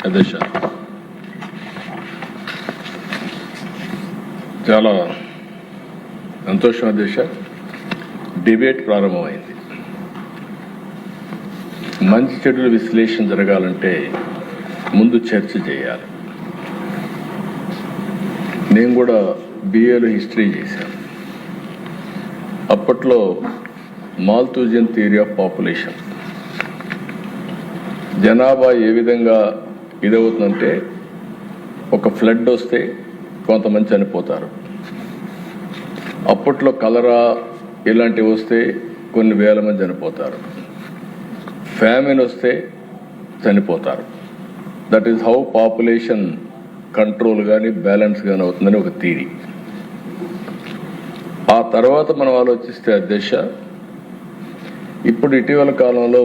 అధ్యక్ష, చాలా సంతోషం అధ్యక్ష. డిబేట్ ప్రారంభమైంది. మంచి చెడుల విశ్లేషణ జరగాలంటే ముందు చర్చ చేయాలి. నేను కూడా బిఏలో హిస్టరీ చేశాను. అప్పట్లో మాల్తూజియన్ థియరీ ఆఫ్ పాపులేషన్, జనాభా ఏ విధంగా ఇదవుతుందంటే ఒక ఫ్లడ్ వస్తే కొంతమంది చనిపోతారు. అప్పట్లో కలరా ఇలాంటివి వస్తే కొన్ని వేల మంది చనిపోతారు. ఫ్యామిన్ వస్తే చనిపోతారు. That is how population control కానీ బ్యాలెన్స్ కానీ అవుతుందని ఒక థియరీ. ఆ తర్వాత మనం ఆలోచిస్తే అధ్యక్ష, ఇప్పుడు ఇటీవల కాలంలో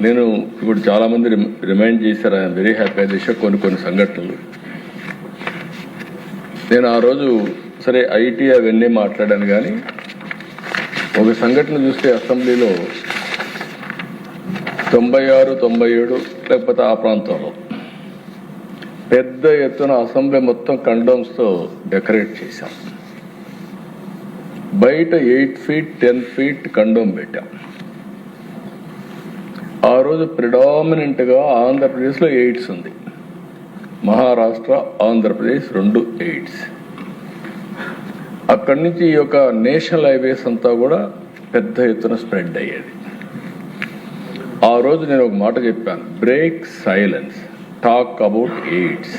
నేను ఇప్పుడు చాలామంది రిమైండ్ చేశారు. ఐఎమ్ వెరీ హ్యాపీ అధ్యక్ష. కొన్ని సంఘటనలు నేను ఆ రోజు సరే ఐటీ అవన్నీ మాట్లాడాను, కానీ ఒక సంఘటన చూస్తే అసెంబ్లీలో 96, 97 లేకపోతే ఆ ప్రాంతంలో పెద్ద ఎత్తున అసెంబ్లీ మొత్తం కండోమ్స్తో డెకరేట్ చేశాం. బయట 8 feet 10 feet కండోమ్ పెట్టాం. ఆ రోజు ప్రిడామినెంట్గా ఆంధ్రప్రదేశ్లో ఎయిడ్స్ ఉంది. మహారాష్ట్ర, ఆంధ్రప్రదేశ్ 2 ఎయిడ్స్. అక్కడి నుంచి ఈ యొక్క నేషనల్ హైవేస్ అంతా కూడా పెద్ద ఎత్తున స్ప్రెడ్ అయ్యేది. ఆ రోజు నేను ఒక మాట చెప్పాను, break silence, talk about AIDS,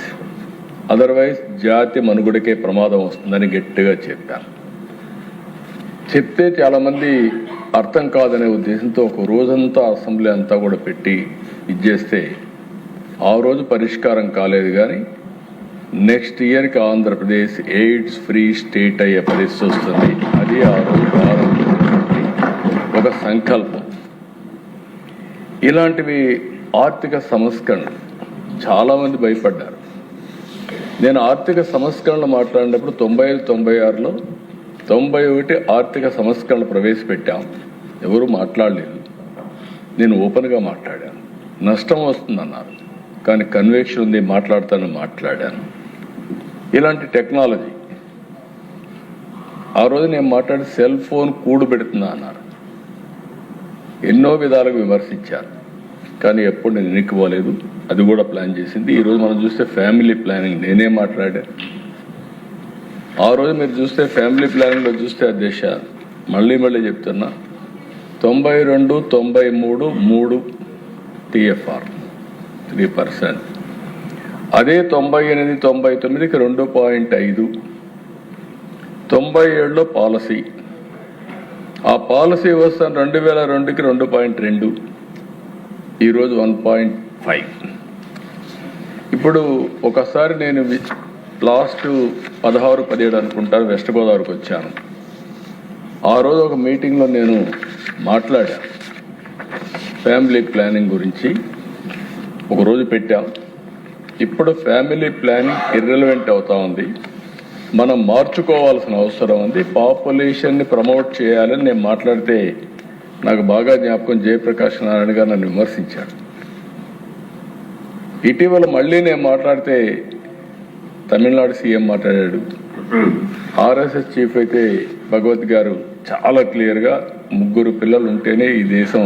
otherwise జాతి మనుగడకే ప్రమాదం వస్తుందని గట్టిగా చెప్పాను. చెప్తే చాలామంది అర్థం కాదనే ఉద్దేశంతో ఒక రోజంతా అసెంబ్లీ అంతా కూడా పెట్టి ఇచ్చేస్తే ఆ రోజు పరిష్కారం కాలేదు. కానీ నెక్స్ట్ ఇయర్కి ఆంధ్రప్రదేశ్ ఎయిడ్స్ ఫ్రీ స్టేట్ అయ్యే పరిస్థితి వస్తుంది. అది ఆ రోజు ఒక సంకల్పం. ఇలాంటివి ఆర్థిక సంస్కరణ చాలామంది భయపడ్డారు. నేను ఆర్థిక సంస్కరణలు మాట్లాడినప్పుడు 95-96లో 91 ఆర్థిక సంస్కరణ ప్రవేశపెట్టాం. ఎవరు మాట్లాడలేదు. నేను ఓపెన్గా మాట్లాడాను. నష్టం వస్తుందన్నారు, కానీ కన్విక్షన్ ఉంది, మాట్లాడాను. ఇలాంటి టెక్నాలజీ ఆ రోజు నేను మాట్లాడి సెల్ ఫోన్ కూడు పెడుతున్నా అన్నారు. ఎన్నో విధాలుగా విమర్శించాను, కానీ ఎప్పుడు నేను ఎన్నికపోలేదు. అది కూడా ప్లాన్ చేసింది. ఈరోజు మనం చూస్తే ఫ్యామిలీ ప్లానింగ్ నేనే మాట్లాడాను. ఆ రోజు మీరు చూస్తే ఫ్యామిలీ ప్లానింగ్లో చూస్తే అధ్యక్ష, మళ్ళీ చెప్తున్నా, 92, 93 3 టిఎఫ్ఆర్ 3%. అదే 98, 99కి 2.5. 97లో పాలసీ. ఆ పాలసీ వస్తాను 2002కి 2.2. ఈరోజు 1.5. ఇప్పుడు ఒకసారి నేను లాస్ట్ 16, 17 అనుకుంటాను వెస్ట్ గోదావరికి వచ్చాను. ఆ రోజు ఒక మీటింగ్లో నేను మాట్లాడాను ఫ్యామిలీ ప్లానింగ్ గురించి. ఒకరోజు పెట్టాం. ఇప్పుడు ఫ్యామిలీ ప్లానింగ్ ఇర్రెలవెంట్ అవుతా ఉంది. మనం మార్చుకోవాల్సిన అవసరం ఉంది. పాపులేషన్ని ప్రమోట్ చేయాలని నేను మాట్లాడితే నాకు బాగా జ్ఞాపకం, జయప్రకాష్ నారాయణ గారు నన్ను విమర్శించారు. ఇటీవల మళ్ళీ నేను మాట్లాడితే తమిళనాడు సీఎం మాట్లాడాడు. ఆర్ఎస్ఎస్ చీఫ్ అయితే భగవత్ గారు చాలా క్లియర్గా 3 పిల్లలు ఉంటేనే ఈ దేశం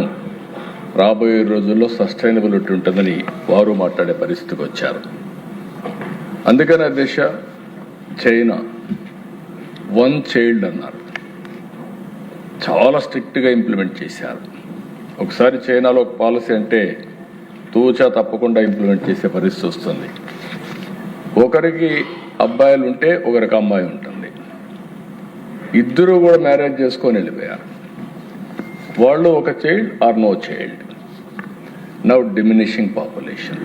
రాబోయే రోజుల్లో సస్టైనబిలిటీ ఉంటుందని వారు మాట్లాడే పరిస్థితికి వచ్చారు. అందుకని అధ్యక్ష, చైనా 1 child అన్నారు. చాలా స్ట్రిక్ట్గా ఇంప్లిమెంట్ చేశారు. ఒకసారి చైనాలో ఒక పాలసీ అంటే తూచా తప్పకుండా ఇంప్లిమెంట్ చేసే పరిస్థితి వస్తుంది. ఒకరికి అబ్బాయిలు ఉంటే ఒకరికి అమ్మాయి ఉంటుంది. ఇద్దరు కూడా మ్యారేజ్ చేసుకొని వెళ్ళిపోయారు. వాళ్ళు ఒక child or no child. Now diminishing population.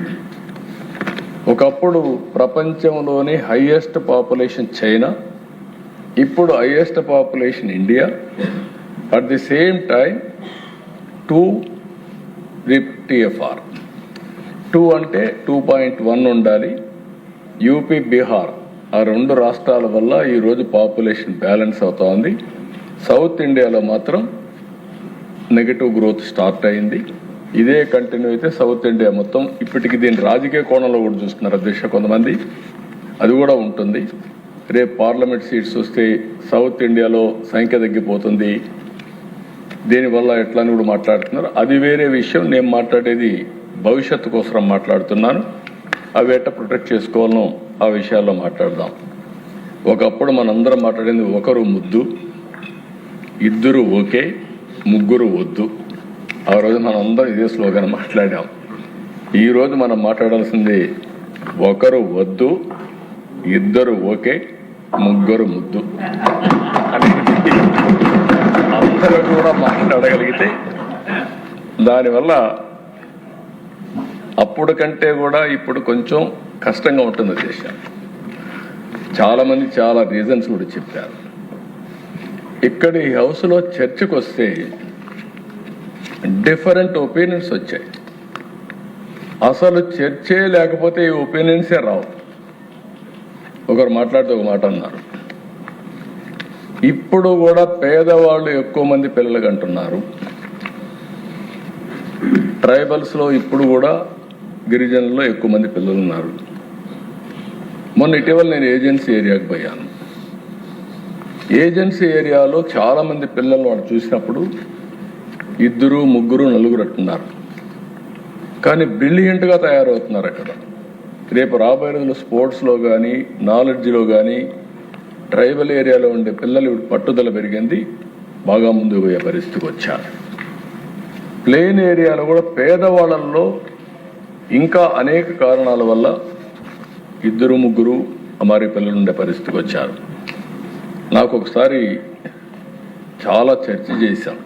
ఒకప్పుడు ప్రపంచంలోని హైయెస్ట్ పాపులేషన్ చైనా, ఇప్పుడు highest population India. At the same time 2 TFR. 2 అంటే 2.1 ఉండాలి. యూపీ, బీహార్ ఆ 2 రాష్ట్రాల వల్ల ఈరోజు పాపులేషన్ బ్యాలెన్స్ అవుతా ఉంది. సౌత్ ఇండియాలో మాత్రం నెగటివ్ గ్రోత్ స్టార్ట్ అయింది. ఇదే కంటిన్యూ అయితే సౌత్ ఇండియా మొత్తం ఇప్పటికి దీని రాజకీయ కోణంలో కూడా చూస్తున్నారు అధ్యక్ష కొంతమంది, అది కూడా ఉంటుంది. రేపు పార్లమెంట్ సీట్స్ వస్తే సౌత్ ఇండియాలో సంఖ్య తగ్గిపోతుంది, దీనివల్ల ఎట్లా అని కూడా మాట్లాడుతున్నారు. అది వేరే విషయం. నేను మాట్లాడేది భవిష్యత్తు కోసం మాట్లాడుతున్నాను. అవి ఎట్లా ప్రొటెక్ట్ చేసుకోవాలనో ఆ విషయాల్లో మాట్లాడదాం. ఒకప్పుడు మనందరం మాట్లాడేది ఒకరు ముద్దు, ఇద్దరు ఓకే, ముగ్గురు వద్దు. ఆ రోజు మనం అందరం ఇదే స్లోగన్ మాట్లాడాం. ఈరోజు మనం మాట్లాడాల్సింది ఒకరు వద్దు, ఇద్దరు ఓకే, ముగ్గురు ముద్దు అనేది అందరూ కూడా మాట్లాడగలిగితే దానివల్ల అప్పుడు కంటే కూడా ఇప్పుడు కొంచెం కష్టంగా ఉంటుంది దేశం. చాలామంది చాలా రీజన్స్ కూడా చెప్పారు. ఇక్కడ ఈ హౌస్లో చర్చకు వస్తే డిఫరెంట్ ఒపీనియన్స్ వచ్చాయి. అసలు చర్చే లేకపోతే ఈ ఒపీనియన్సే రావు. ఒకరు మాట్లాడితే ఒక మాట అన్నారు, ఇప్పుడు కూడా పేదవాళ్ళు ఎక్కువ మంది పిల్లలు అంటున్నారు. ట్రైబల్స్లో ఇప్పుడు కూడా గిరిజనుల్లో ఎక్కువ మంది పిల్లలు ఉన్నారు. మొన్న ఇటీవల నేను ఏజెన్సీ ఏరియాకి పోయాను. ఏజెన్సీ ఏరియాలో చాలామంది పిల్లలు వాడు చూసినప్పుడు ఇద్దరు ముగ్గురు నలుగురు అంటున్నారు, కానీ బ్రిలియంట్గా తయారవుతున్నారు అక్కడ. రేపు రాబోయే రోజుల్లో స్పోర్ట్స్లో కానీ నాలెడ్జ్లో కానీ ట్రైబల్ ఏరియాలో ఉండే పిల్లలు పట్టుదల పెరిగింది, బాగా ముందుకు పోయే పరిస్థితికి వచ్చారు. ప్లెయిన్ ఏరియాలో కూడా పేదవాళ్ళల్లో ఇంకా అనేక కారణాల వల్ల ఇద్దరు ముగ్గురు అమారీ పిల్లలు ఉండే పరిస్థితికి వచ్చారు. నాకు ఒకసారి చాలా చర్చ చేశాం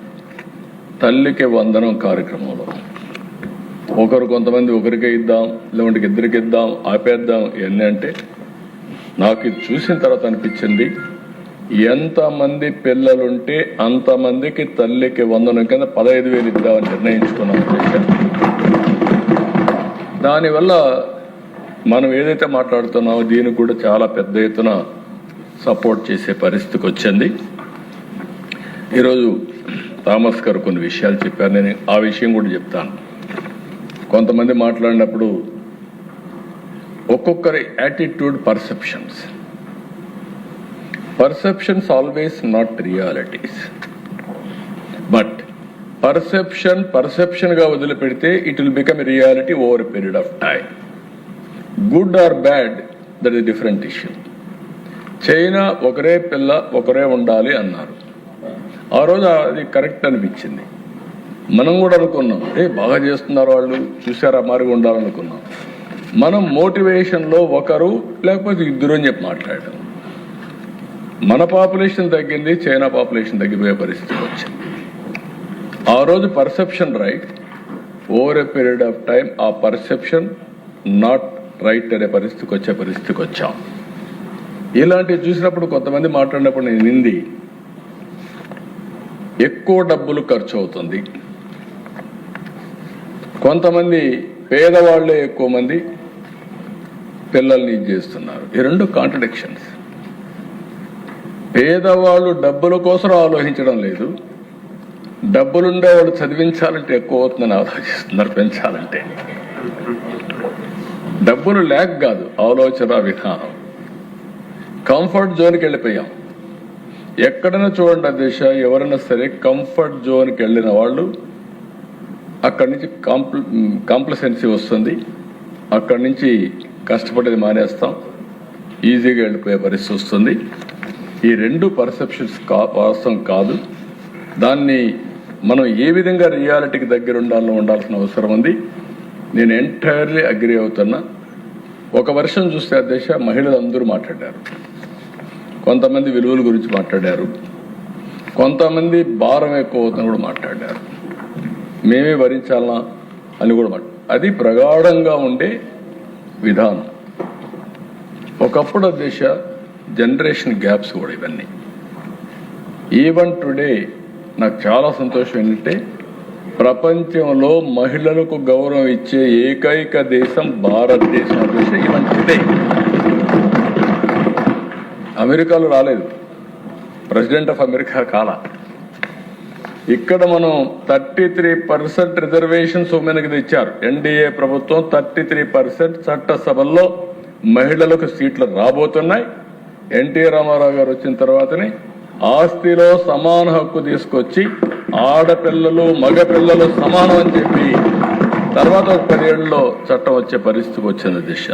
తల్లికి వందనం కార్యక్రమంలో. కొంతమంది ఒకరికే ఇద్దాం, లేదంటే ఇద్దరికి ఇద్దాం, ఆపేద్దాం ఇవన్నీ అంటే నాకు ఇది చూసిన తర్వాత అనిపించింది, ఎంతమంది పిల్లలుంటే అంతమందికి తల్లికి వందనం కింద 15,000 ఇద్దామని నిర్ణయించుకున్నాం. దానివల్ల మనం ఏదైతే మాట్లాడుతున్నామో దీనికి కూడా చాలా పెద్ద ఎత్తున సపోర్ట్ చేసే పరిస్థితికి వచ్చింది. ఈరోజు థామస్ గారు కొన్ని విషయాలు చెప్పారు, నేను ఆ విషయం కూడా చెప్తాను. కొంతమంది మాట్లాడినప్పుడు ఒక్కొక్కరి attitude perceptions always not realities. But పర్సెప్షన్గా వదిలిపెడితే it will become reality over a period of time. Good or bad, that is different issue. China ఒకరే పిల్ల ఒకరే ఉండాలి అన్నారు. ఆ రోజు అది కరెక్ట్ అనిపించింది. మనం కూడా అనుకున్నాం, బాగా చేస్తున్నారు వాళ్ళు, చూసారా మారిగా ఉండాలనుకున్నాం. మనం మోటివేషన్లో ఒకరు లేకపోతే ఇద్దరు అని చెప్పి మాట్లాడాం. మన పాపులేషన్ తగ్గింది, చైనా పాపులేషన్ తగ్గిపోయే పరిస్థితి వచ్చింది. ఆ రోజు perception right, over a period of time ఆ పర్సెప్షన్ నాట్ రైట్ అనే పరిస్థితికి వచ్చాం. ఇలాంటివి చూసినప్పుడు కొంతమంది మాట్లాడినప్పుడు నేను నింది ఎక్కువ డబ్బులు ఖర్చు అవుతుంది, కొంతమంది పేదవాళ్లే ఎక్కువ మంది పిల్లల్ని చేస్తున్నారు. ఈ రెండు కాంట్రడిక్షన్స్. పేదవాళ్ళు డబ్బుల కోసం ఆలోచించడం లేదు, డబ్బులుండే వాళ్ళు చదివించాలంటే ఎక్కువ అవుతుందని ఆలోచిస్తున్నారు పెంచాలంటే. డబ్బులు లేక కాదు, ఆలోచన విధానం. కంఫర్ట్ జోన్కి వెళ్ళిపోయాం. ఎక్కడైనా చూడండి అధ్యక్ష, ఎవరైనా సరే కంఫర్ట్ జోన్కి వెళ్ళిన వాళ్ళు అక్కడి నుంచి కాంప్లసెన్సీ వస్తుంది, అక్కడి నుంచి కష్టపడేది మానేస్తాం, ఈజీగా వెళ్ళిపోయే పరిస్థితి వస్తుంది. ఈ రెండు పర్సెప్షన్స్ వాస్తవం కాదు. దాన్ని మనం ఏ విధంగా రియాలిటీకి దగ్గర ఉండాల్సిన అవసరం ఉంది. నేను ఎంటైర్లీ అగ్రీ అవుతున్నా. ఒక వర్షం చూస్తే అధ్యక్ష మహిళలు అందరూ మాట్లాడారు, కొంతమంది విలువల గురించి మాట్లాడారు, కొంతమంది భారం ఎక్కువ అవుతుందని కూడా మాట్లాడారు, మేమే భరించాలా అని కూడా అది ప్రగాఢంగా ఉండే విధానం. ఒకప్పుడు అధ్యక్ష జనరేషన్ గ్యాప్స్ కూడా ఇవన్నీ. ఈవెన్ టుడే నాకు చాలా సంతోషం ఏంటంటే ప్రపంచంలో మహిళలకు గౌరవం ఇచ్చే ఏకైక దేశం భారతదేశం అధ్యక్ష. ఈవెన్ టుడే అమెరికాలో రాలేదు, ప్రెసిడెంట్ ఆఫ్ అమెరికా కాల, ఇక్కడ మనం 33% రిజర్వేషన్స్ ఉమెన్కి ఇచ్చారు. ఎన్డీఏ ప్రభుత్వం 33% చట్టసభల్లో మహిళలకు సీట్లు రాబోతున్నాయి. ఎన్టీ రామారావు గారు వచ్చిన తర్వాతనే ఆస్తిలో సమాన హక్కు తీసుకొచ్చి ఆడపిల్లలు మగపిల్లలు సమానం అని చెప్పి తర్వాత 10 ఏళ్లలో చట్టం వచ్చే పరిస్థితికి వచ్చింది దిశ.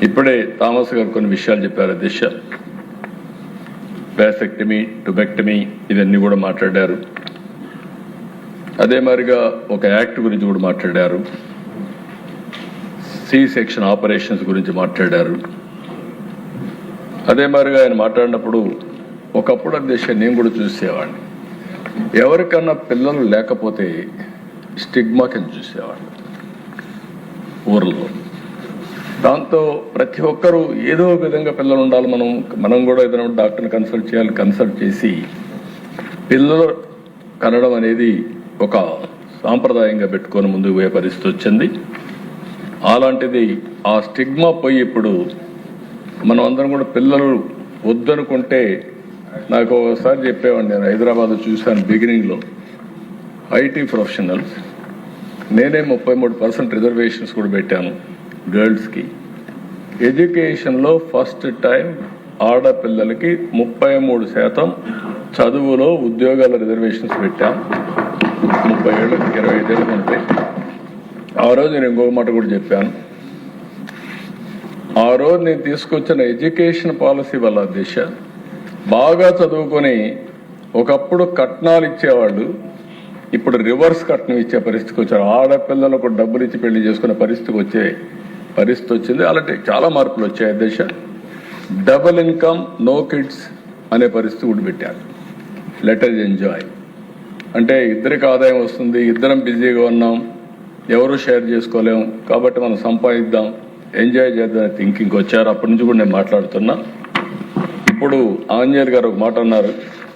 ఇప్పుడే థామస్ గారు కొన్ని విషయాలు చెప్పారు దిశ. వ్యాసెక్టమీ, టుబెక్టమీ ఇవన్నీ కూడా మాట్లాడారు. అదే మరిగా ఒక యాక్ట్ గురించి కూడా మాట్లాడారు. సి సెక్షన్ ఆపరేషన్స్ గురించి మాట్లాడారు. అదే మరిగా ఆయన మాట్లాడినప్పుడు ఒకప్పుడు అధ్యక్ష నేను కూడా చూసేవాడిని, ఎవరికన్నా పిల్లలు లేకపోతే స్టిగ్మా కింద చూసేవాడిని ఊర్లో. దాంతో ప్రతి ఒక్కరూ ఏదో ఒక విధంగా పిల్లలు ఉండాలి, మనం కూడా ఏదైనా డాక్టర్ని కన్సల్ట్ చేయాలి. కన్సల్ట్ చేసి పిల్లలు కనడం అనేది ఒక సాంప్రదాయంగా పెట్టుకొని ముందుకు పోయే పరిస్థితి వచ్చింది. అలాంటిది ఆ స్టిగ్మా పోయి ఇప్పుడు మనం అందరం కూడా పిల్లలు వద్దనుకుంటే, నాకు ఒకసారి చెప్పేవాడిని, నేను హైదరాబాద్లో చూశాను బిగినింగ్లో ఐటీ ప్రొఫెషనల్స్, నేనే 33% రిజర్వేషన్స్ కూడా పెట్టాను గర్ల్స్కి. ఎడ్యుకేషన్లో ఫస్ట్ టైం ఆడపిల్లలకి 33% చదువులో ఉద్యోగాల రిజర్వేషన్స్ పెట్టాం 30 ఏళ్ళు 25 ఏళ్ళ కంటే. ఆ రోజు నేను ఇంకొక మాట కూడా చెప్పాను, ఆ రోజు నేను తీసుకొచ్చిన ఎడ్యుకేషన్ పాలసీ వల్ల దిశ బాగా చదువుకొని ఒకప్పుడు కట్నాలు ఇచ్చేవాళ్ళు, ఇప్పుడు రివర్స్ కట్నం ఇచ్చే పరిస్థితికి వచ్చారు. ఆడపిల్లలకు డబ్బులు ఇచ్చి పెళ్లి చేసుకునే పరిస్థితి వచ్చింది. అలాంటి చాలా మార్పులు వచ్చాయి దిశ. డబుల్ ఇన్కమ్ నో కిడ్స్ అనే పరిస్థితి కూడా పెట్టారు. లెట్ us ఎంజాయ్ అంటే ఇద్దరికి ఆదాయం వస్తుంది, ఇద్దరం బిజీగా ఉన్నాం, ఎవరు షేర్ చేసుకోలేం, కాబట్టి మనం సంపాదిద్దాం, ఎంజాయ్ చేద్దాం థింకింగ్ వచ్చారు. అప్పటి నుంచి కూడా నేను మాట్లాడుతున్నా. ఇప్పుడు ఆంజనేయులు గారు ఒక మాట అన్నారు,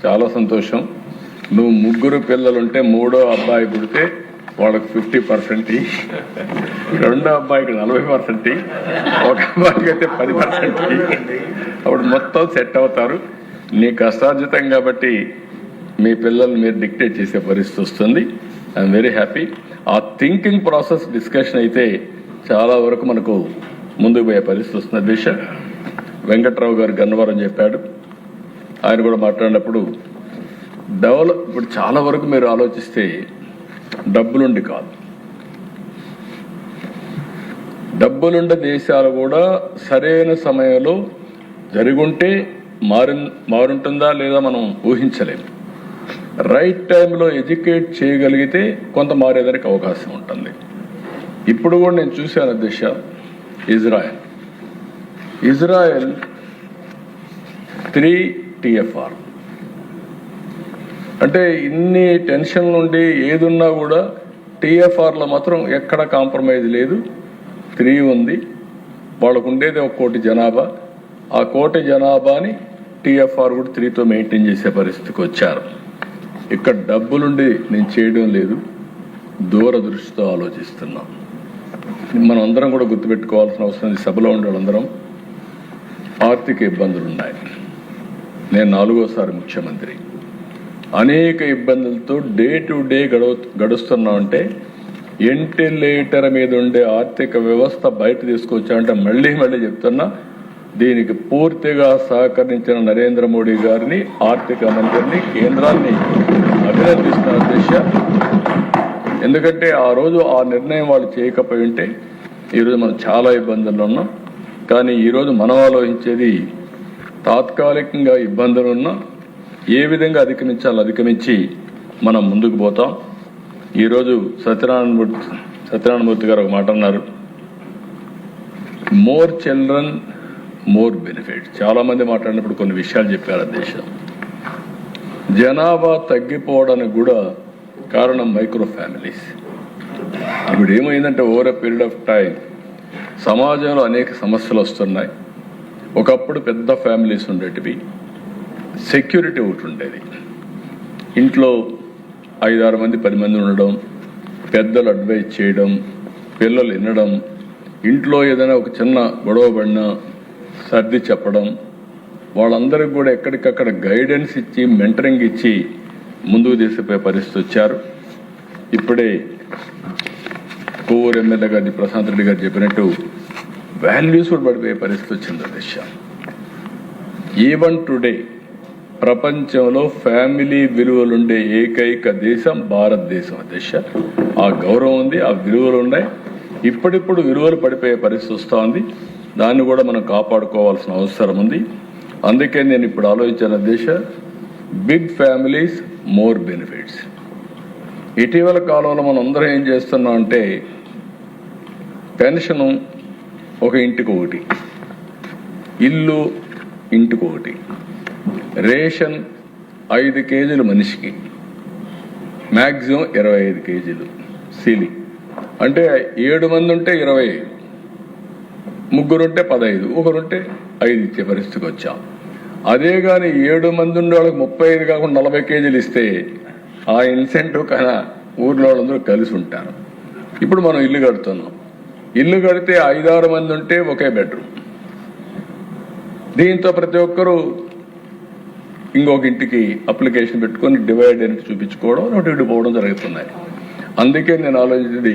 చాలా సంతోషం. నువ్వు 3 పిల్లలుంటే 3వ అబ్బాయి పుడితే వాళ్ళకి 50%, 2వ అబ్బాయికి 40%, ఒక అబ్బాయికి అయితే 10%. అప్పుడు మొత్తం సెట్ అవుతారు. నీ కష్టార్జితం కాబట్టి మీ పిల్లల్ని మీరు డిక్టేట్ చేసే పరిస్థితి వస్తుంది. I'm very happy. ఆ థింకింగ్ ప్రాసెస్ డిస్కషన్ అయితే చాలా వరకు మనకు ముందుకు పోయే పరిస్థితి వస్తుంది. దిశ వెంకట్రావు గారు గన్నవరం చెప్పాడు, ఆయన కూడా మాట్లాడినప్పుడు ఇప్పుడు చాలా వరకు మీరు ఆలోచిస్తే డబ్బులుండి కాదు, డబ్బులుండే దేశాలు కూడా సరైన సమయంలో జరుగుంటే మారుంటుందా లేదా మనం ఊహించలేము. రైట్ టైంలో ఎడ్యుకేట్ చేయగలిగితే కొంత మారేదానికి అవకాశం ఉంటుంది. ఇప్పుడు కూడా నేను చూశాను దిశ, ఇజ్రాయెల్ 3 TFR అంటే ఇన్ని టెన్షన్ నుండి ఏదున్నా కూడా TFRలో మాత్రం ఎక్కడ కాంప్రమైజ్ లేదు. 3 ఉంది. వాళ్ళకు ఉండేది 1 కోటి జనాభా. ఆ 1 కోటి జనాభాని TFR కూడా 3తో మెయింటైన్ చేసే పరిస్థితికి వచ్చారు. ఇక్కడ డబ్బులుండి నేను చేయడం లేదు, దూరదృష్టితో ఆలోచిస్తున్నాం. మనం అందరం కూడా గుర్తుపెట్టుకోవాల్సిన అవసరం, సభలో ఉండే వాళ్ళందరం ఆర్థిక ఇబ్బందులు ఉన్నాయి. నేను 4వసారి ముఖ్యమంత్రి, అనేక ఇబ్బందులతో డే టు డే గడుస్తున్నామంటే వెంటిలేటర్ మీద ఉండే ఆర్థిక వ్యవస్థ బయట తీసుకొచ్చామంటే మళ్ళీ చెప్తున్నా, దీనికి పూర్తిగా సహకరించిన నరేంద్ర మోడీ గారిని, ఆర్థిక మంత్రిని, కేంద్రాన్ని అభినందిస్తున్న దిశ. ఎందుకంటే ఆ రోజు ఆ నిర్ణయం వాళ్ళు చేయకపోయి ఉంటే ఈరోజు మనం చాలా ఇబ్బందుల్లో ఉన్నాం. కానీ ఈరోజు మనం ఆలోచించేది తాత్కాలికంగా ఇబ్బందులు ఉన్నా ఏ విధంగా అధిగమించి మనం ముందుకు పోతాం. ఈరోజు సత్యనారాయణమూర్తి గారు ఒక మాట అన్నారు, మోర్ చిల్డ్రన్ మోర్ బెనిఫిట్. చాలా మంది మాట్లాడినప్పుడు కొన్ని విషయాలు చెప్పారు. దేశం జనాభా తగ్గిపోవడానికి కూడా కారణం మైక్రో ఫ్యామిలీస్. ఇప్పుడు ఏమైందంటే over a period of time సమాజంలో అనేక సమస్యలు వస్తున్నాయి. ఒకప్పుడు పెద్ద ఫ్యామిలీస్ ఉండేటివి, సెక్యూరిటీ ఒకటి ఉండేది. ఇంట్లో 5-6 మంది 10 మంది ఉండడం, పెద్దలు అడ్వైజ్ చేయడం, పిల్లలు వినడం, ఇంట్లో ఏదైనా ఒక చిన్న గొడవ పడినా సర్ది చెప్పడం, వాళ్ళందరికీ కూడా ఎక్కడికక్కడ గైడెన్స్ ఇచ్చి మెంటరింగ్ ఇచ్చి ముందుకు తీసుకుపోయే పరిస్థితి వచ్చారు. ఇప్పుడే కోవూరు ఎమ్మెల్యే గారి ప్రశాంత్ రెడ్డి గారు చెప్పినట్టు వాల్యూస్ కూడా పడిపోయే పరిస్థితి వచ్చింది దేశ. ఈవెన్ టుడే ప్రపంచంలో ఫ్యామిలీ విలువలుండే ఏకైక దేశం భారతదేశం. దేశ ఆ గౌరవం ఉంది, ఆ విలువలు ఉన్నాయి. ఇప్పుడిప్పుడు విలువలు పడిపోయే పరిస్థితి వస్తూ ఉంది. దాన్ని కూడా మనం కాపాడుకోవాల్సిన అవసరం ఉంది. అందుకే నేను ఇప్పుడు ఆలోచించిన దేశ బిగ్ ఫ్యామిలీస్ మోర్ బెనిఫిట్స్. ఇటీవల కాలంలో మనం అందరం ఏం చేస్తున్నాం అంటే పెన్షను ఒక ఇంటికి ఒకటి, ఇల్లు ఇంటికి ఒకటి, రేషన్ 5 కేజీలు మనిషికి, మ్యాక్సిమం 25 కేజీలు సీలింగ్. అంటే 7 మంది ఉంటే 25, ముగ్గురుంటే 15, ఒకరుంటే 5 ఇచ్చే పరిస్థితికి వచ్చాం. అదే కానీ 7 మంది ఉండే వాళ్ళకి 35 కాకుండా 40 కేజీలు ఇస్తే ఆ ఇన్సెంటివ్ కన్నా ఊర్లో వాళ్ళందరూ కలిసి ఉంటారు. ఇప్పుడు మనం ఇల్లు కడుతున్నాం. ఇల్లు కడితే 5-6 మంది ఉంటే ఒకే బెడ్రూమ్. దీంతో ప్రతి ఒక్కరూ ఇంకొక ఇంటికి అప్లికేషన్ పెట్టుకొని డివైడ్ అని చూపించుకోవడం, నోటి పోవడం జరుగుతున్నాయి. అందుకే నేను ఆలోచించింది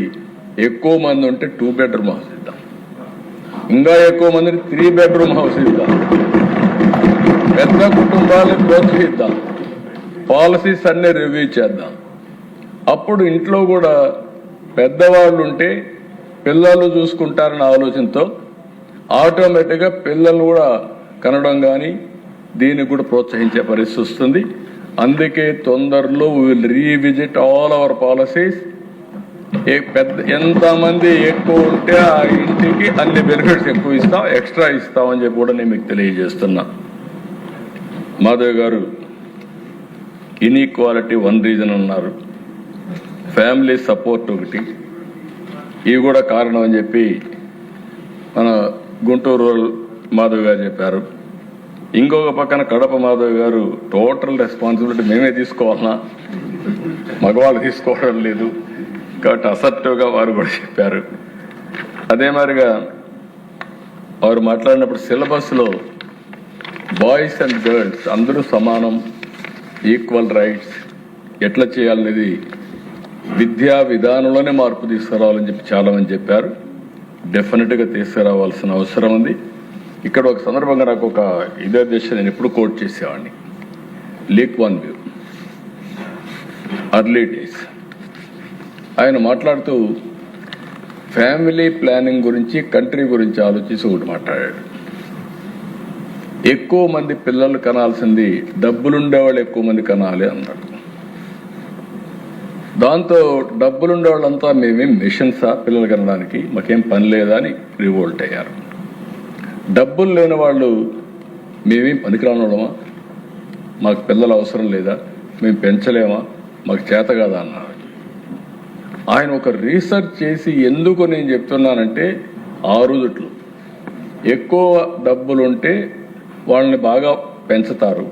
ఎక్కువ మంది ఉంటే 2 బెడ్రూమ్ హౌస్ ఇద్దాం, ఇంకా ఎక్కువ మందిని 3 బెడ్రూమ్ హౌస్ ఇద్దాం, పెద్ద కుటుంబాలను ప్రోత్సహిద్దాం, పాలసీస్ అన్నీ రివ్యూ చేద్దాం. అప్పుడు ఇంట్లో కూడా పెద్దవాళ్ళు ఉంటే పిల్లలు చూసుకుంటారన్న ఆలోచనతో ఆటోమేటిక్గా పిల్లలు కూడా కనడం కానీ దీనికి కూడా ప్రోత్సహించే పరిస్థితి వస్తుంది. అందుకే తొందరలో we will revisit all our policies. ఎంతమంది ఎక్కువ ఉంటే ఆ ఇంటికి అన్ని బెనిఫిట్స్ ఎక్కువ ఇస్తాం, ఎక్స్ట్రా ఇస్తామని చెప్పి కూడా నేను మీకు తెలియజేస్తున్నా. మాధవ్ గారు ఇన్ఈక్వాలిటీ 1 రీజన్ అన్నారు, ఫ్యామిలీ సపోర్ట్ ఒకటి, ఇవి కూడా కారణం అని చెప్పి మన గుంటూరు మాధవ్ గారు చెప్పారు. ఇంకొక పక్కన కడప మాధవ్ గారు టోటల్ రెస్పాన్సిబిలిటీ మేమే తీసుకోవాలన్నా, మగవాళ్ళు తీసుకోవడం లేదు కాబట్టి అసర్టివ్గా వారు కూడా చెప్పారు. అదే మాదిరిగా వారు మాట్లాడినప్పుడు సిలబస్లో బాయ్స్ అండ్ గర్ల్స్ అందరూ సమానం, ఈక్వల్ రైట్స్ ఎట్లా చేయాలనేది విద్యా విధానంలోనే మార్పు తీసుకురావాలని చెప్పి చాలామంది చెప్పారు. డెఫినెట్గా తీసుకురావాల్సిన అవసరం ఉంది. ఇక్కడ ఒక సందర్భంగా నాకు ఒక ఇదే దేశం నేను ఎప్పుడు కోట్ చేసేవాడిని, leak one view early days. ఆయన మాట్లాడుతూ ఫ్యామిలీ ప్లానింగ్ గురించి, కంట్రీ గురించి ఆలోచించి ఒకటి మాట్లాడాడు. ఎక్కువ మంది పిల్లలు కనాల్సింది డబ్బులుండేవాళ్ళు ఎక్కువ మంది కనాలి అన్నాడు. దాంతో డబ్బులుండేవాళ్ళంతా మేమేం మిషన్సా పిల్లలు కనడానికి, మాకేం పని లేదా అని రివోల్ట్ అయ్యారు. డబ్బులు లేని వాళ్ళు మేమేం పనికిరానోడమా, మాకు పిల్లలు అవసరం లేదా, మేము పెంచలేమా, మాకు చేత కదా అన్నారు. ఆయన ఒక రీసెర్చ్ చేసి ఎందుకు నేను చెప్తున్నానంటే ఆ రోజుట్లో ఎక్కువ డబ్బులుంటే వాళ్ళని బాగా పెంచుతారు,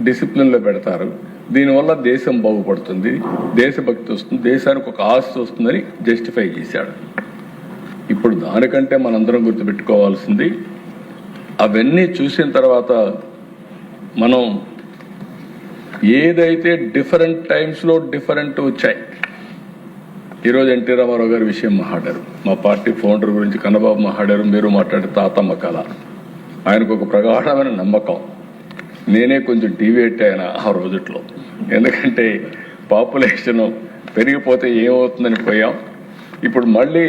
డిసిప్లిన్లో పెడతారు, దీనివల్ల దేశం బాగుపడుతుంది, దేశభక్తి వస్తుంది, దేశానికి ఒక ఆస్తి వస్తుందని జస్టిఫై చేశాడు. ఇప్పుడు దానికంటే మనందరం గుర్తుపెట్టుకోవాల్సింది అవన్నీ చూసిన తర్వాత మనం ఏదైతే డిఫరెంట్ టైమ్స్లో డిఫరెంట్ వచ్చాయి. ఈరోజు ఎన్టీ రామారావు గారి విషయం మాట్లాడారు, మా పార్టీ ఫౌండర్ గురించి కన్నబాబు మాట్లాడారు, మీరు మాట్లాడే తాతమ్మ కళ. ఆయనకు ఒక ప్రగాఢమైన నమ్మకం. నేనే కొంచెం డీవియేట్ అయినా ఆ రోజుట్లో, ఎందుకంటే పాపులేషన్ పెరిగిపోతే ఏమవుతుందని పోయాం. ఇప్పుడు మళ్ళీ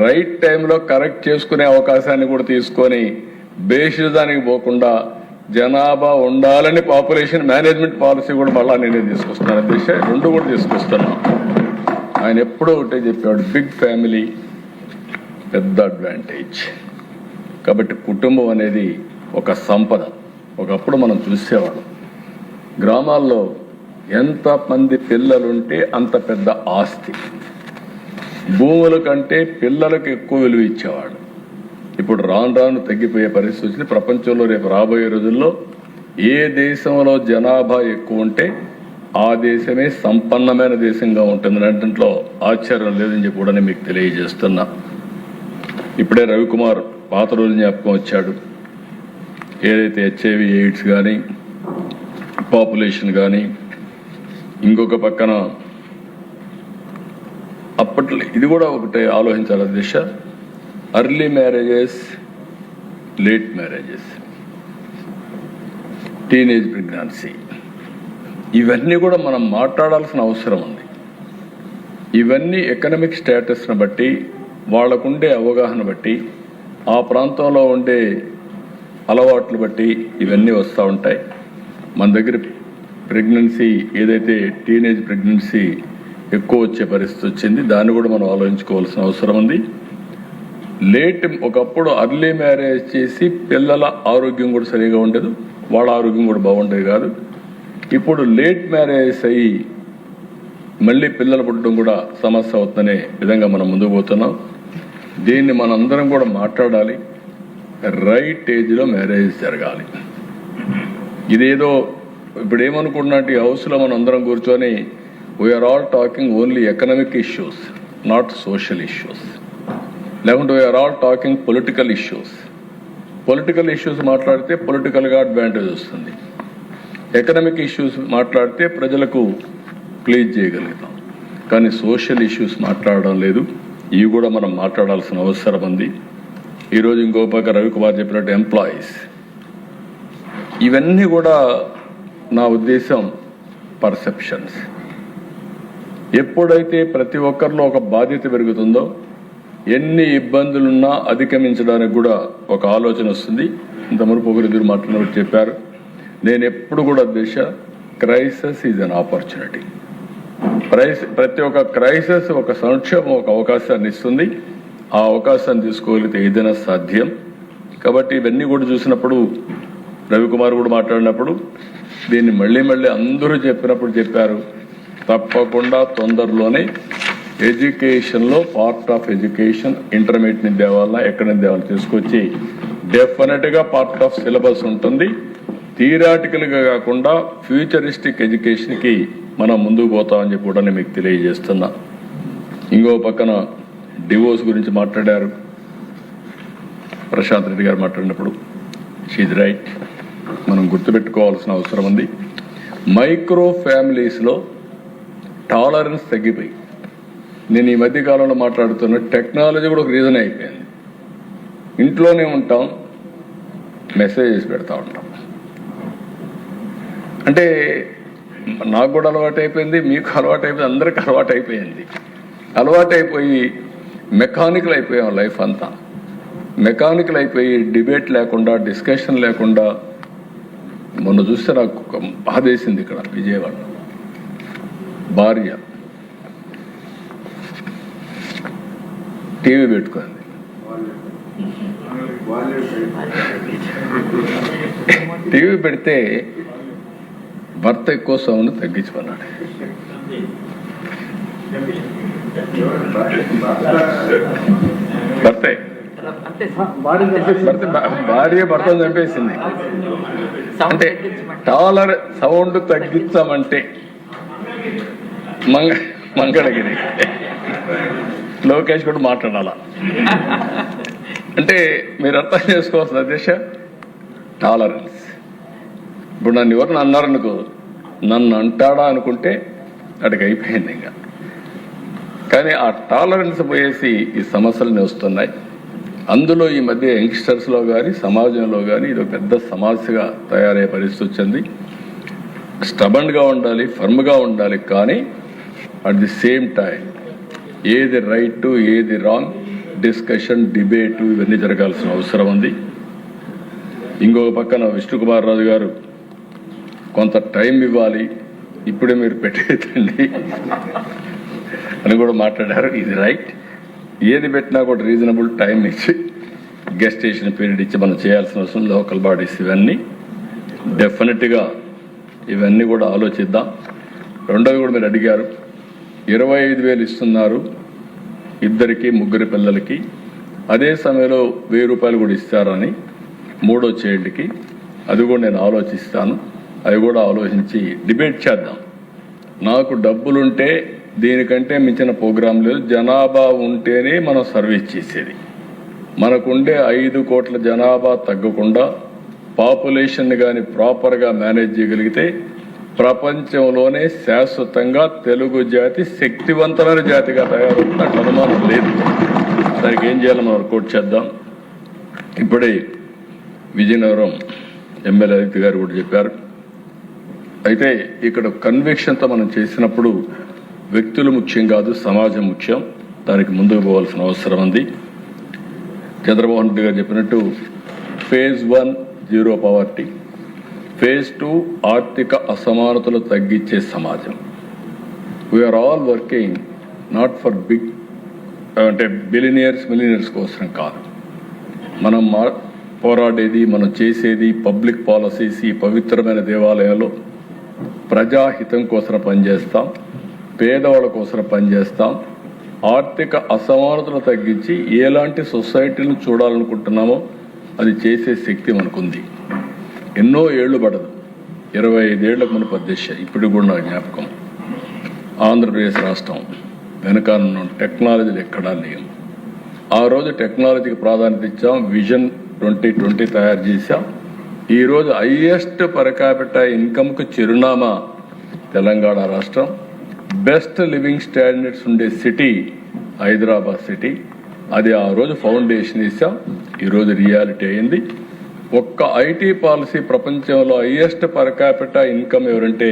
రైట్ టైంలో కరెక్ట్ చేసుకునే అవకాశాన్ని కూడా తీసుకొని బేషిజానికి పోకుండా జనాభా ఉండాలని పాపులేషన్ మేనేజ్మెంట్ పాలసీ కూడా మళ్ళీ నేనే తీసుకొస్తున్నాను. దిశ 2 కూడా తీసుకొస్తున్నాను. ఆయన ఎప్పుడో ఒకటే చెప్పాడు, బిగ్ ఫ్యామిలీ పెద్ద అడ్వాంటేజ్. కాబట్టి కుటుంబం అనేది ఒక సంపద. ఒకప్పుడు మనం చూసేవాళ్ళం గ్రామాల్లో ఎంతమంది పిల్లలుంటే అంత పెద్ద ఆస్తి, భూముల కంటే పిల్లలకు ఎక్కువ విలువ ఇచ్చేవాడు. ఇప్పుడు రాను రాను తగ్గిపోయే పరిస్థితి వచ్చింది. ప్రపంచంలో రేపు రాబోయే రోజుల్లో ఏ దేశంలో జనాభా ఎక్కువ ఉంటే ఆ దేశమే సంపన్నమైన దేశంగా ఉంటుంది, దాంట్లో ఆశ్చర్యం లేదని చెప్పి కూడా మీకు తెలియజేస్తున్నా. ఇప్పుడే రవికుమార్ పాత రోజులు జ్ఞాపకం వచ్చాడు. ఏదైతే HIV, AIDS కానీ, పాపులేషన్ కానీ, ఇంకొక పక్కన అప్పట్లో ఇది కూడా ఒకటే ఆలోచించాలి దిశ, early marriages, late marriages, teenage pregnancy, ఇవన్నీ కూడా మనం మాట్లాడాల్సిన అవసరం ఉంది. ఇవన్నీ ఎకనామిక్ స్టేటస్ను బట్టి, వాళ్ళకుండే అవగాహన బట్టి, ఆ ప్రాంతంలో ఉండే అలవాట్లు బట్టి ఇవన్నీ వస్తూ ఉంటాయి. మన దగ్గర ప్రెగ్నెన్సీ ఏదైతే టీనేజ్ ప్రెగ్నెన్సీ ఎక్కువ వచ్చే పరిస్థితి వచ్చింది, దాన్ని కూడా మనం ఆలోచించుకోవాల్సిన అవసరం ఉంది. ఒకప్పుడు అర్లీ మ్యారేజ్ చేసి పిల్లల ఆరోగ్యం కూడా సరిగా ఉండదు, వాళ్ళ ఆరోగ్యం కూడా బాగుండేది కాదు. ఇప్పుడు లేట్ మ్యారేజ్ అయ్యి మళ్ళీ పిల్లలు పుట్టడం కూడా సమస్య అవుతుందనే విధంగా మనం ముందుకు పోతున్నాం. దీన్ని మనందరం కూడా మాట్లాడాలి. రైట్ ఏజ్లో మ్యారేజ్ జరగాలి. ఇదేదో ఇప్పుడు ఏమనుకుంటున్నట్టు ఈ హౌస్లో మనం అందరం కూర్చొని we are all talking only economic issues, not social issues. లేకుంటే we are all talking political issues. Political issues మాట్లాడితే పొలిటికల్గా అడ్వాంటేజ్ వస్తుంది. ఎకనామిక్ ఇష్యూస్ మాట్లాడితే ప్రజలకు ప్లీజ్ చేయగలుగుతాం. కానీ సోషల్ ఇష్యూస్ మాట్లాడడం లేదు. ఇవి కూడా మనం మాట్లాడాల్సిన అవసరం ఉంది. ఈరోజు ఇంకో పక్క రవికుమార్ చెప్పినట్టు ఎంప్లాయీస్, ఇవన్నీ కూడా నా ఉద్దేశం పర్సెప్షన్స్. ఎప్పుడైతే ప్రతి ఒక్కరిలో ఒక బాధ్యత పెరుగుతుందో, ఎన్ని ఇబ్బందులున్నా అధిగమించడానికి కూడా ఒక ఆలోచన వస్తుంది. ఇంత మునుపు ఒకరిద్దరు మాట్లాడినట్టు చెప్పారు. నేను ఎప్పుడు కూడా దిశ, క్రైసిస్ ఈజ్ అన్ ఆపర్చునిటీ. ప్రతి ఒక్క క్రైసిస్ ఒక సంక్షోభం ఒక అవకాశాన్ని ఇస్తుంది. ఆ అవకాశాన్ని తీసుకోగలిగితే ఏదైనా సాధ్యం. కాబట్టి ఇవన్నీ కూడా చూసినప్పుడు, రవికుమార్ కూడా మాట్లాడినప్పుడు, దీన్ని మళ్ళీ అందరూ చెప్పారు, తప్పకుండా తొందరలోనే ఎడ్యుకేషన్లో పార్ట్ ఆఫ్ ఎడ్యుకేషన్ ఇంటర్మీడియట్ని దేవాలన్నా ఎక్కడిని దేవాలని తీసుకొచ్చి డెఫినెట్గా పార్ట్ ఆఫ్ సిలబస్ ఉంటుంది. థియరాటికల్గా కాకుండా ఫ్యూచరిస్టిక్ ఎడ్యుకేషన్కి మనం ముందుకు పోతామని చెప్పి కూడా నేను మీకు తెలియజేస్తున్నా. ఇంకో పక్కన డివోర్స్ గురించి మాట్లాడారు ప్రశాంత్ రెడ్డి గారు. మాట్లాడినప్పుడు షీజ్ రైట్, మనం గుర్తుపెట్టుకోవాల్సిన అవసరం ఉంది. మైక్రో ఫ్యామిలీస్లో టాలరెన్స్ తగ్గిపోయి, నేను ఈ మధ్య కాలంలో మాట్లాడుతున్న టెక్నాలజీ కూడా ఒక రీజన్ అయిపోయింది. ఇంట్లోనే ఉంటాం, మెసేజెస్ పెడతా ఉంటాం. అంటే నాకు కూడా అలవాటు అయిపోయింది, మీకు అలవాటు అయిపోయింది, అందరికి అలవాటు అయిపోయింది. అలవాటు అయిపోయి మెకానికల్ అయిపోయాం. లైఫ్ అంతా మెకానికల్ అయిపోయి డిబేట్ లేకుండా, డిస్కషన్ లేకుండా. మొన్న చూస్తే నాకు బాధేసింది. ఇక్కడ విజయవాడ భార్య టీవీ పెట్టుకుంది. టీవీ పెడితే భర్త ఎక్కువ సౌండ్ తగ్గించుకున్నాడు. భార్య భర్తను చంపేసింది. అంటే సౌండ్ తగ్గించామంటే మంగళగిరి లోకేష్ కూడా మాట్లాడాలా. అంటే మీరు అర్థం చేసుకోవాల్సిన దిశ టాలరెన్స్. ఇప్పుడు నన్ను ఎవరిని అన్నారనుకో, నన్ను అంటాడా అనుకుంటే అడిగి అయిపోయింది ఇంకా. కానీ ఆ టాలరెన్స్ పోయేసి ఈ సమస్యలని వస్తున్నాయి. అందులో ఈ మధ్య యంగ్స్టర్స్లో కానీ సమాజంలో కానీ ఇది పెద్ద సమస్యగా తయారయ్యే పరిస్థితి వచ్చింది. స్టబన్గా ఉండాలి, ఫర్మ్గా ఉండాలి, కానీ అట్ ది సేమ్ టైం ఏది రైట్ ఏది రాంగ్ డిస్కషన్, డిబేటు ఇవన్నీ జరగాల్సిన అవసరం ఉంది. ఇంకొక పక్కన విష్ణుకుమార్ రాజు గారు కొంత టైం ఇవ్వాలి, ఇప్పుడే మీరు పెట్టేదండి అని కూడా మాట్లాడారు. ఇది రైట్. ఏది పెట్టినా కూడా రీజనబుల్ టైం ఇచ్చి, గెస్టేషన్ పీరియడ్ ఇచ్చి మనం చేయాల్సిన అవసరం. లోకల్ బాడీస్ ఇవన్నీ డెఫినెట్గా ఇవన్నీ కూడా ఆలోచిద్దాం. రెండోది కూడా మీరు అడిగారు, 25,000 ఇస్తున్నారు ఇద్దరికి ముగ్గురు పిల్లలకి, అదే సమయంలో 1000 రూపాయలు కూడా ఇస్తారని మూడో చైల్డ్కి. అది కూడా నేను ఆలోచిస్తాను. అవి కూడా ఆలోచించి డిబేట్ చేద్దాం. నాకు డబ్బులుంటే దీనికంటే మించిన ప్రోగ్రాం లేదు. జనాభా ఉంటేనే మనం సర్వీస్ చేసేది. మనకుండే 5 కోట్ల జనాభా తగ్గకుండా పాపులేషన్ కానీ ప్రాపర్గా మేనేజ్ చేయగలిగితే ప్రపంచంలోనే శాశ్వతంగా తెలుగు జాతి శక్తివంతమైన జాతిగా తయారవుతున్న అనుమానం లేదు. దానికి ఏం చేయాలో మనం వర్కౌట్ చేద్దాం. ఇప్పుడే విజయనగరం ఎమ్మెల్యే అదితి గారు కూడా చెప్పారు. అయితే ఇక్కడ కన్విక్షన్తో మనం చేసినప్పుడు వ్యక్తులు ముఖ్యం కాదు, సమాజం ముఖ్యం. దానికి ముందుకు పోవాల్సిన అవసరం ఉంది. చంద్రబాబు నాయుడు గారు చెప్పినట్టు ఫేజ్ 1 జీరో పవర్టీ, ఫేజ్ 2 ఆర్థిక అసమానతలు తగ్గించే సమాజం. We are all working not for big అంటే బిలినియర్స్ మిలినియర్స్ కోసం కాదు. మనం పోరాడేది, మనం చేసేది పబ్లిక్ పాలసీస్. ఈ పవిత్రమైన దేవాలయంలో ప్రజాహితం కోసం పనిచేస్తాం, పేదవాళ్ళ కోసం పనిచేస్తాం. ఆర్థిక అసమానతలు తగ్గించి ఎలాంటి సొసైటీని చూడాలనుకుంటున్నామో అది చేసే శక్తి మనకుంది. ఎన్నో ఏళ్లు పడదు, 25 ఏళ్లకు మునుపు అధ్యక్ష, ఇప్పుడు కూడా నాకు జ్ఞాపకం. ఆంధ్రప్రదేశ్ రాష్ట్రం వెనకాల టెక్నాలజీలు ఎక్కడా లేవు. ఆ రోజు టెక్నాలజీకి ప్రాధాన్యత ఇచ్చాం, విజన్ 2020 తయారు చేశాం. ఈరోజు హైయెస్ట్ పర్ క్యాపిటా ఇన్కమ్కు చిరునామా తెలంగాణ రాష్ట్రం. బెస్ట్ లివింగ్ స్టాండర్డ్స్ ఉండే సిటీ హైదరాబాద్ సిటీ. అది ఆ రోజు ఫౌండేషన్ ఇచ్చాం, ఈరోజు రియాలిటీ అయింది. ఒక్క ఐటీ పాలసీ ప్రపంచంలో హైయెస్ట్ పర్ క్యాపిటా ఇన్కమ్ ఎవరంటే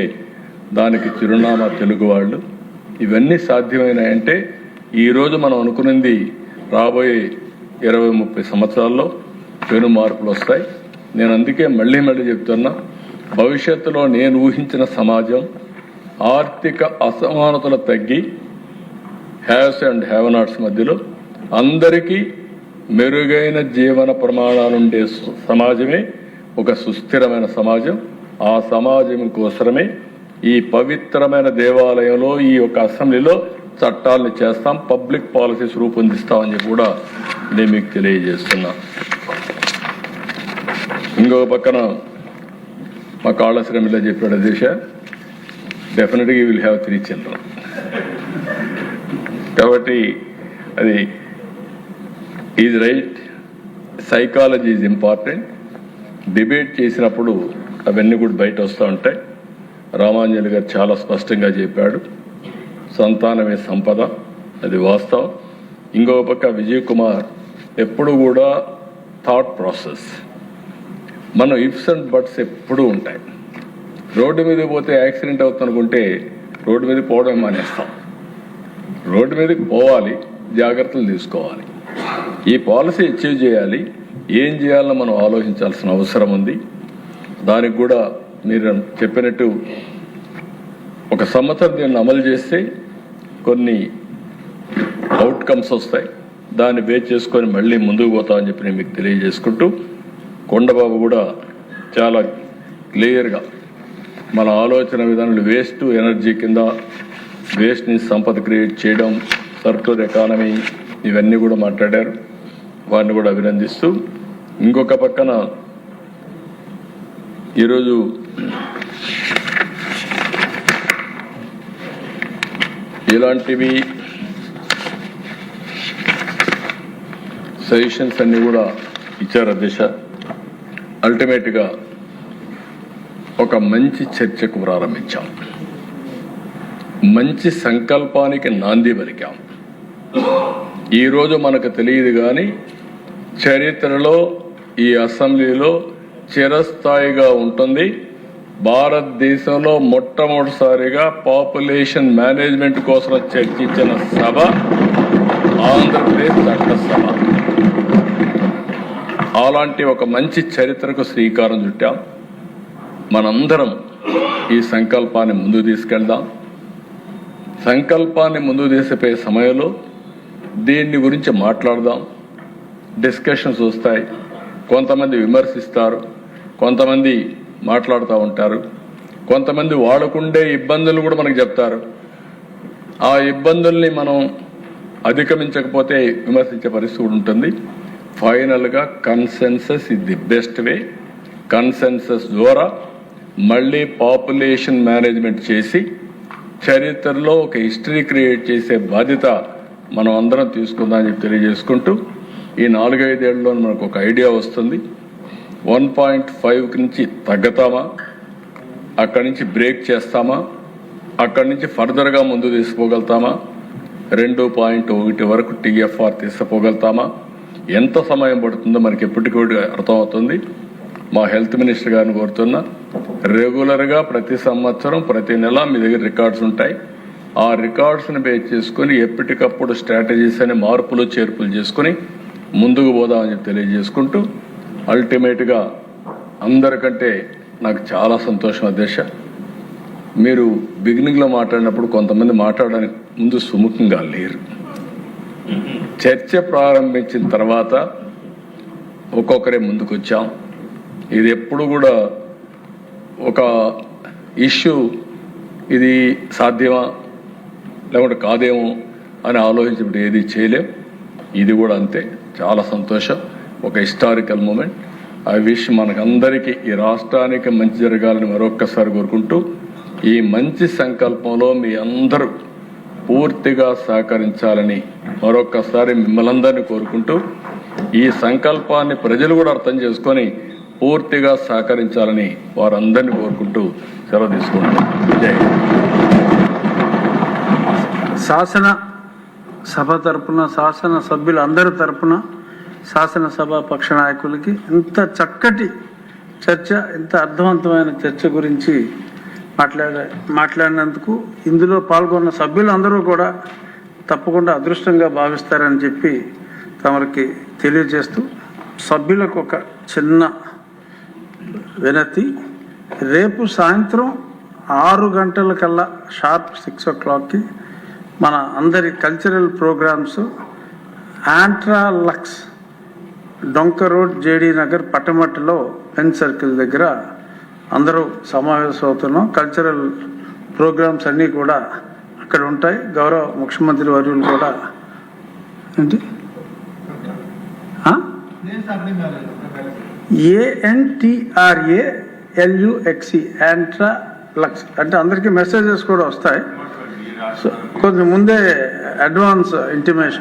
దానికి చిరునామా తెలుగు వాళ్ళు. ఇవన్నీ సాధ్యమైనాయంటే ఈరోజు మనం అనుకున్నది రాబోయే 20-30 సంవత్సరాల్లో పెను మార్పులు వస్తాయి. నేను అందుకే మళ్ళీ చెప్తున్నా, భవిష్యత్తులో నేను ఊహించిన సమాజం ఆర్థిక అసమానతలు తగ్గి హ్యావ్స్ అండ్ హ్యావ్ నాట్స్ మధ్యలో అందరికీ మెరుగైన జీవన ప్రమాణాలుండే సమాజమే ఒక సుస్థిరమైన సమాజం. ఆ సమాజం కోసమే ఈ పవిత్రమైన దేవాలయంలో ఈ యొక్క అసెంబ్లీలో చట్టాలను చేస్తాం, పబ్లిక్ పాలసీస్ రూపొందిస్తామని చెప్పి కూడా నేను మీకు తెలియజేస్తున్నా. ఇంకొక పక్కన మా కాళశ్రమిలో చెప్పాడు దిశ, డెఫినెట్గా యూ విల్ హ్యావ్ 3 చిల్డ్రన్. కాబట్టి అది is right. Psychology is important. Debate చేసినప్పుడు అవన్నీ కూడా బయట వస్తూ ఉంటాయి. రామాంజలి గారు చాలా స్పష్టంగా చెప్పాడు, సంతానమే సంపద, అది వాస్తవం. ఇంకొక పక్క విజయ్ కుమార్ ఎప్పుడు కూడా థాట్ ప్రాసెస్, మనం ఇఫ్స్ అండ్ బట్స్ ఎప్పుడూ ఉంటాయి. రోడ్డు మీద పోతే యాక్సిడెంట్ అవుతుందనుకుంటే రోడ్డు మీద పోవడం మానేస్తాం. రోడ్డు మీదకి పోవాలి, జాగ్రత్తలు తీసుకోవాలి. ఈ పాలసీ అచీవ్ చేయాలి, ఏం చేయాలో మనం ఆలోచించాల్సిన అవసరం ఉంది. దానికి కూడా మీరు చెప్పినట్టు 1 సంవత్సరం దీన్ని అమలు చేస్తే కొన్ని అవుట్కమ్స్ వస్తాయి. దాన్ని బేస్ చేసుకొని మళ్ళీ ముందుకు పోతామని చెప్పి నేను మీకు తెలియజేసుకుంటూ, కొండబాబు కూడా చాలా క్లియర్గా మన ఆలోచన విధానాలు వేస్ట్ టు ఎనర్జీ కింద వేస్ట్ ని సంపద క్రియేట్ చేయడం, సర్క్యులర్ ఎకానమీ, ఇవన్నీ కూడా మాట్లాడారు. వారిని కూడా అభినందిస్తూ, ఇంకొక పక్కన ఈరోజు ఇలాంటివి సజెషన్స్ అన్ని కూడా ఇచ్చారు అధ్యక్ష. అల్టిమేట్గా ఒక మంచి చర్చకు ప్రారంభించాం, మంచి సంకల్పానికి నాంది పలికాం. ఈరోజు మనకు తెలియదు కానీ చరిత్రలో ఈ అసెంబ్లీలో చిరస్థాయిగా ఉంటుంది. భారతదేశంలో మొట్టమొదటిసారిగా పాపులేషన్ మేనేజ్మెంట్ కోసం చర్చించిన సభ ఆంధ్రప్రదేశ్ చట్టసభ. అలాంటి ఒక మంచి చరిత్రకు శ్రీకారం చుట్టాం. మనందరం ఈ సంకల్పాన్ని ముందుకు తీసుకెళ్దాం. సంకల్పాన్ని ముందుకు తీసుకుపోయే సమయంలో దీన్ని గురించి మాట్లాడదాం. డిస్కషన్స్ వస్తాయి, కొంతమంది విమర్శిస్తారు, కొంతమంది మాట్లాడుతూ ఉంటారు, కొంతమంది వాళ్ళకుండే ఇబ్బందులు కూడా మనకు చెప్తారు. ఆ ఇబ్బందుల్ని మనం అధిగమించకపోతే విమర్శించే పరిస్థితి ఉంటుంది. ఫైనల్గా consensus is the best way. Consensus ద్వారా మళ్ళీ పాపులేషన్ మేనేజ్మెంట్ చేసి చరిత్రలో ఒక హిస్టరీ క్రియేట్ చేసే బాధ్యత మనం అందరం తీసుకుందామని చెప్పి తెలియజేసుకుంటూ, ఈ 4-5 ఏళ్లలో మనకు ఒక ఐడియా వస్తుంది. 1.5 నుంచి తగ్గుతామా, అక్కడి నుంచి బ్రేక్ చేస్తామా, అక్కడి నుంచి ఫర్దర్గా ముందు తీసుకుపోగలుగుతామా, 2.1 వరకు TFR తీసుకుపోగలుగుతామా, ఎంత సమయం పడుతుందో మనకి ఎప్పటికీ అర్థమవుతుంది. మా హెల్త్ మినిస్టర్ గారిని కోరుతున్నా, రెగ్యులర్గా ప్రతి సంవత్సరం ప్రతి నెల మీ దగ్గర రికార్డ్స్ ఉంటాయి. ఆ రికార్డ్స్ని బేస్ చేసుకుని ఎప్పటికప్పుడు స్ట్రాటజీస్ అనే మార్పులు చేర్పులు చేసుకుని ముందుకు పోదామని తెలియజేసుకుంటూ, అల్టిమేట్గా అందరికంటే నాకు చాలా సంతోషం అధ్యక్ష, మీరు బిగినింగ్లో మాట్లాడినప్పుడు కొంతమంది మాట్లాడడానికి ముందు సుముఖంగా లేరు. చర్చ ప్రారంభించిన తర్వాత ఒక్కొక్కరే ముందుకు వచ్చాం. ఇది ఎప్పుడు కూడా ఒక ఇష్యూ ఇది సాధ్యమా లేకుంటే కాదేమో అని ఆలోచించినప్పుడు ఏది చేయలేం. ఇది కూడా అంతే. చాలా సంతోషం, ఒక హిస్టారికల్ మూమెంట్. ఐ విష్ మనకందరికీ ఈ రాష్ట్రానికి మంచి జరగాలని మరొక్కసారి కోరుకుంటూ, ఈ మంచి సంకల్పంలో మీ అందరూ పూర్తిగా సహకరించాలని మరొక్కసారి మిమ్మల్ని అందరినీ కోరుకుంటూ, ఈ సంకల్పాన్ని ప్రజలు కూడా అర్థం చేసుకొని పూర్తిగా సహకరించాలని వారందరినీ కోరుకుంటూ సెలవు తీసుకుంటాం. జై శాసన సభ తరపున, శాసన సభ్యులందరి తరపున, శాసనసభ పక్ష నాయకులకి ఇంత చక్కటి చర్చ, ఇంత అర్థవంతమైన చర్చ గురించి మాట్లాడినందుకు ఇందులో పాల్గొన్న సభ్యులందరూ కూడా తప్పకుండా అదృష్టంగా భావిస్తారని చెప్పి తమరికి తెలియజేస్తూ, సభ్యులకు ఒక చిన్న వినతి. రేపు సాయంత్రం 6 గంటలకల్లా షార్ప్ 6 o'clockకి మన అందరి కల్చరల్ ప్రోగ్రామ్స్ ఆంట్రా లక్స్ డొంక రోడ్, JD నగర్, పట్టమట్టులో పెన్ సర్కిల్ దగ్గర అందరూ సమావేశం అవుతున్నాం. కల్చరల్ ప్రోగ్రామ్స్ అన్నీ కూడా అక్కడ ఉంటాయి. గౌరవ ముఖ్యమంత్రి వర్యులు కూడా ఏంటి ANTRALUXE యాంట్రా లక్స్ అంటే అందరికీ మెసేజెస్ కూడా వస్తాయి. సో కొంచెం ముందే అడ్వాన్స్ ఇంటిమేషన్